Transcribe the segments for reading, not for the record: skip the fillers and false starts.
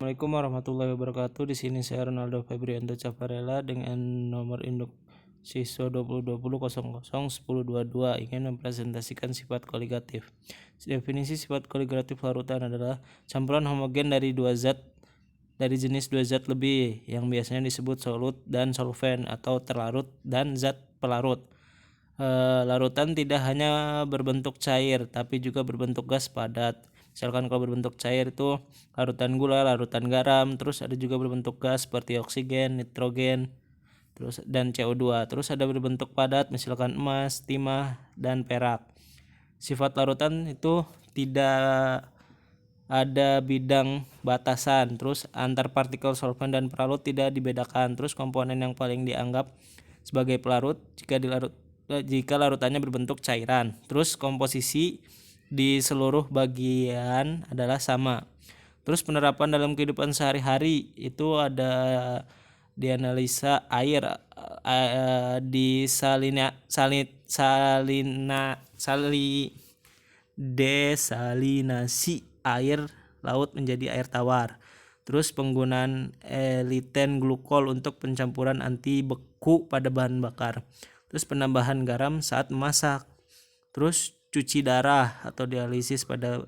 Assalamualaikum warahmatullahi wabarakatuh. Di sini saya Ronaldo Febrianto Caparella dengan nomor induk siswa 2020 00 1022 ingin mempresentasikan sifat koligatif. Definisi sifat koligatif larutan adalah campuran homogen dari jenis dua zat lebih yang biasanya disebut solut dan solvent atau terlarut dan zat pelarut. Larutan tidak hanya berbentuk cair tapi juga berbentuk gas padat. Misalkan kalau berbentuk cair itu larutan gula, larutan garam, terus ada juga berbentuk gas seperti oksigen, nitrogen, terus dan CO2. Terus ada berbentuk padat misalkan emas, timah, dan perak. Sifat larutan itu tidak ada bidang batasan. Terus antar partikel solvent dan pelarut tidak dibedakan. Terus komponen yang paling dianggap sebagai pelarut jika larutannya berbentuk cairan. Terus komposisi di seluruh bagian adalah sama. Terus penerapan dalam kehidupan sehari-hari itu ada dianalisa air desalinasi air laut menjadi air tawar. Terus penggunaan eliten glukol untuk pencampuran anti beku pada bahan bakar. Terus penambahan garam saat memasak. Terus cuci darah atau dialisis pada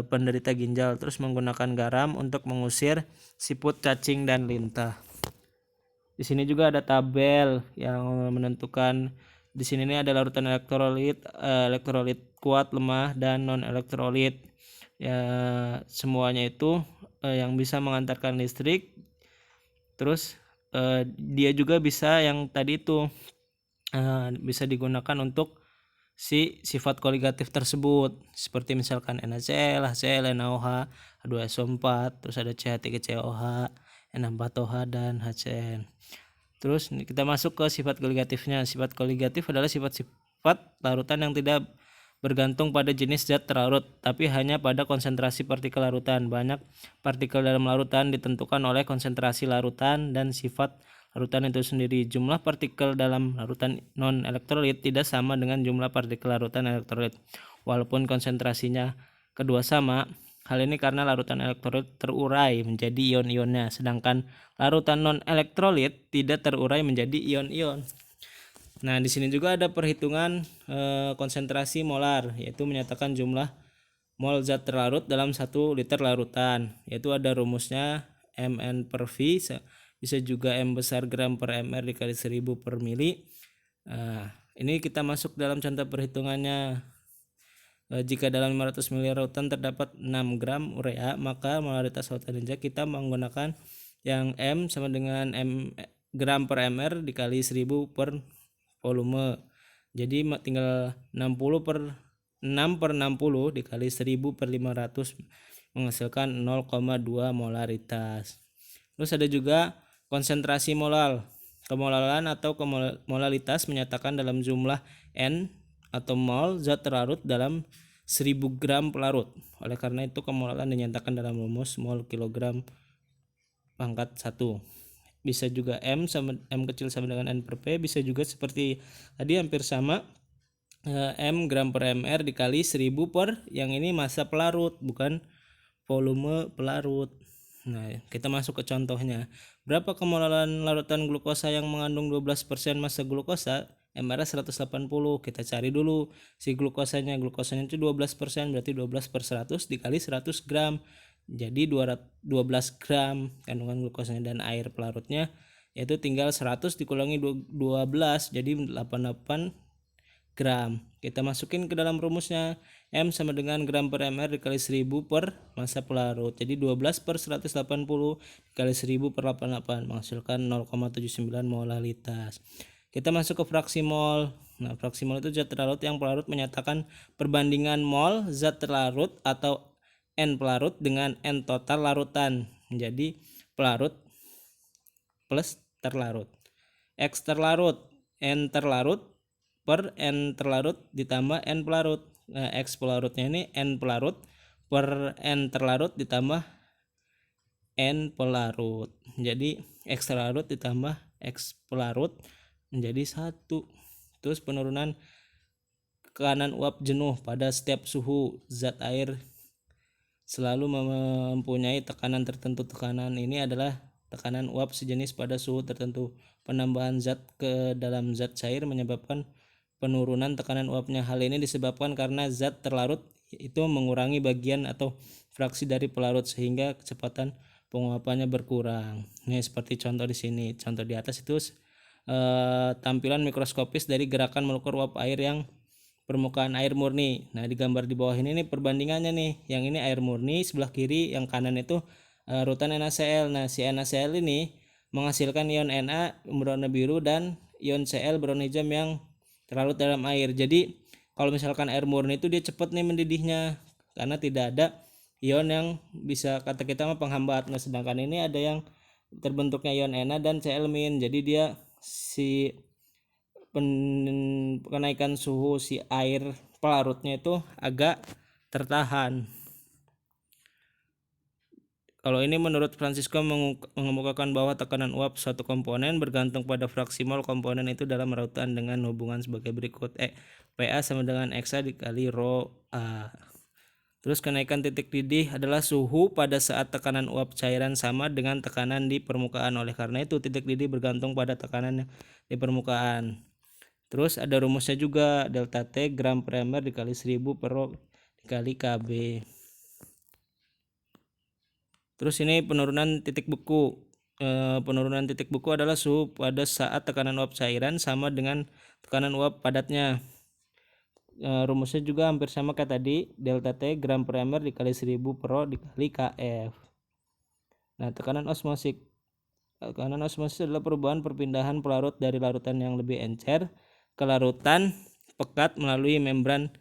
penderita ginjal. Terus menggunakan garam untuk mengusir siput, cacing, dan lintah. Di sini juga ada tabel yang menentukan. Di sini ini ada larutan elektrolit kuat, lemah, dan non elektrolit. Ya, semuanya itu yang bisa mengantarkan listrik. Terus dia juga bisa yang tadi itu bisa digunakan untuk si sifat koligatif tersebut, seperti misalkan NaCl, HCl, NaOH, H2SO4, terus ada CH3COH, N4OH, dan HCl. Terus kita masuk ke sifat koligatifnya. Sifat koligatif adalah sifat-sifat larutan yang tidak bergantung pada jenis zat terlarut, tapi hanya pada konsentrasi partikel larutan. Banyak partikel dalam larutan ditentukan oleh konsentrasi larutan dan sifat larutan itu sendiri. Jumlah partikel dalam larutan non-elektrolit tidak sama dengan jumlah partikel larutan elektrolit, walaupun konsentrasinya kedua sama. Hal ini karena larutan elektrolit terurai menjadi ion-ionnya, sedangkan larutan non-elektrolit tidak terurai menjadi ion-ion. Nah, di sini juga ada perhitungan konsentrasi molar, yaitu menyatakan jumlah mol zat terlarut dalam 1 liter larutan, yaitu ada rumusnya Mn per V, bisa juga M besar gram per mr dikali 1000 per mili. Ini kita masuk dalam contoh perhitungannya. Jika dalam 500 ml larutan terdapat 6 gram urea, maka molaritas lautan injak kita menggunakan yang M sama dengan M gram per mr dikali 1000 per volume. Jadi tinggal 60 per 6 per 60 dikali 1000 per 500 menghasilkan 0,2 molaritas. Terus ada juga konsentrasi molal. Kemolalan atau molalitas menyatakan dalam jumlah N atau mol zat terlarut dalam 1000 gram pelarut. Oleh karena itu kemolalan dinyatakan dalam rumus mol kilogram pangkat 1. Bisa juga M kecil sama dengan N per P, bisa juga seperti tadi hampir sama, M gram per mr dikali 1000 per, yang ini massa pelarut bukan volume pelarut. Nah, kita masuk ke contohnya. Berapa kemolalan larutan glukosa yang mengandung 12% massa glukosa? MR 180. Kita cari dulu si glukosanya. Glukosanya itu 12%, berarti 12 per 100 dikali 100 gram. Jadi 12 gram kandungan glukosanya, dan air pelarutnya yaitu tinggal 100 dikurangi 12, jadi 88 gram. Kita masukin ke dalam rumusnya. M sama dengan gram per mr dikali 1000 per massa pelarut. Jadi 12 per 180 dikali 1000 per 88 menghasilkan 0,79 molalitas. Kita masuk ke fraksi mol. Nah, fraksi mol itu zat terlarut yang pelarut menyatakan perbandingan mol zat terlarut atau N pelarut dengan N total larutan. Jadi pelarut plus terlarut. X terlarut, N terlarut per N terlarut ditambah N pelarut. Nah, X pelarutnya ini N pelarut per N terlarut ditambah N pelarut. Jadi X terlarut ditambah X pelarut menjadi 1. Terus penurunan tekanan uap jenuh pada setiap suhu zat air selalu mempunyai tekanan tertentu. Tekanan ini adalah tekanan uap sejenis pada suhu tertentu. Penambahan zat ke dalam zat cair menyebabkan penurunan tekanan uapnya. Hal ini disebabkan karena zat terlarut itu mengurangi bagian atau fraksi dari pelarut sehingga kecepatan penguapannya berkurang. Ini seperti contoh di sini. Contoh di atas itu tampilan mikroskopis dari gerakan molekul uap air yang permukaan air murni. Nah, di gambar di bawah ini nih perbandingannya nih. Yang ini air murni, sebelah kiri yang kanan itu larutan NaCl. Nah, si NaCl ini menghasilkan ion Na berwarna biru dan ion Cl berwarna hijau yang terlarut dalam air. Jadi, kalau misalkan air murni itu dia cepat nih mendidihnya karena tidak ada ion yang bisa kata kita mah penghambat. Nah, sedangkan ini ada yang terbentuknya ion Na dan Cl-. Jadi dia si kenaikan suhu si air pelarutnya itu agak tertahan. Kalau ini menurut Francisco mengemukakan bahwa tekanan uap suatu komponen bergantung pada fraksi mol komponen itu dalam larutan dengan hubungan sebagai berikut. PA sama dengan XA dikali rho A. Terus kenaikan titik didih adalah suhu pada saat tekanan uap cairan sama dengan tekanan di permukaan. Oleh karena itu titik didih bergantung pada tekanan di permukaan. Terus ada rumusnya juga, delta T gram per ml dikali 1000 per rho dikali KB. Terus ini penurunan titik beku. Penurunan titik beku adalah suhu pada saat tekanan uap cairan sama dengan tekanan uap padatnya. Rumusnya juga hampir sama kayak tadi, delta T gram per ml dikali 1000 per rho dikali Kf. Nah, tekanan osmosis. Tekanan osmosis adalah perubahan perpindahan pelarut dari larutan yang lebih encer ke larutan pekat melalui membran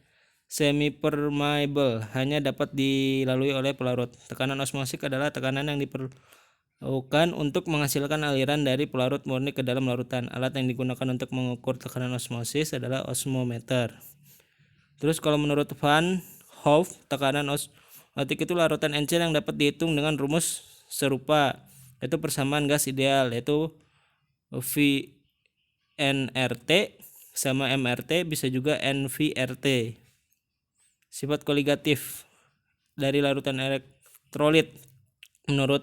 semi-permeable, hanya dapat dilalui oleh pelarut. Tekanan osmosis adalah tekanan yang diperlukan untuk menghasilkan aliran dari pelarut murni ke dalam larutan. Alat yang digunakan untuk mengukur tekanan osmosis adalah osmometer. Terus kalau menurut Van Hoof, tekanan osmotik itu larutan encer yang dapat dihitung dengan rumus serupa, yaitu persamaan gas ideal, yaitu VNRT sama MRT, bisa juga NVRT. Sifat koligatif dari larutan elektrolit menurut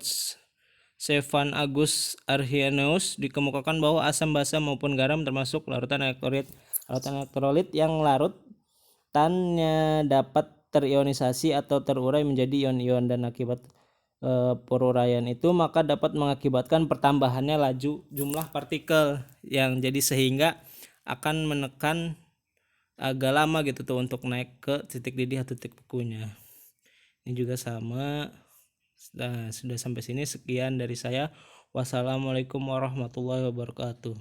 Stefan Agus Arrhenius dikemukakan bahwa asam basa maupun garam termasuk larutan elektrolit. Larutan elektrolit yang larutannya dapat terionisasi atau terurai menjadi ion-ion dan akibat peruraian itu maka dapat mengakibatkan pertambahannya laju jumlah partikel yang jadi sehingga akan menekan agak lama gitu tuh untuk naik ke titik didih atau titik bekunya. Ini juga sama. Nah, sudah sampai sini, sekian dari saya. Wassalamualaikum warahmatullahi wabarakatuh.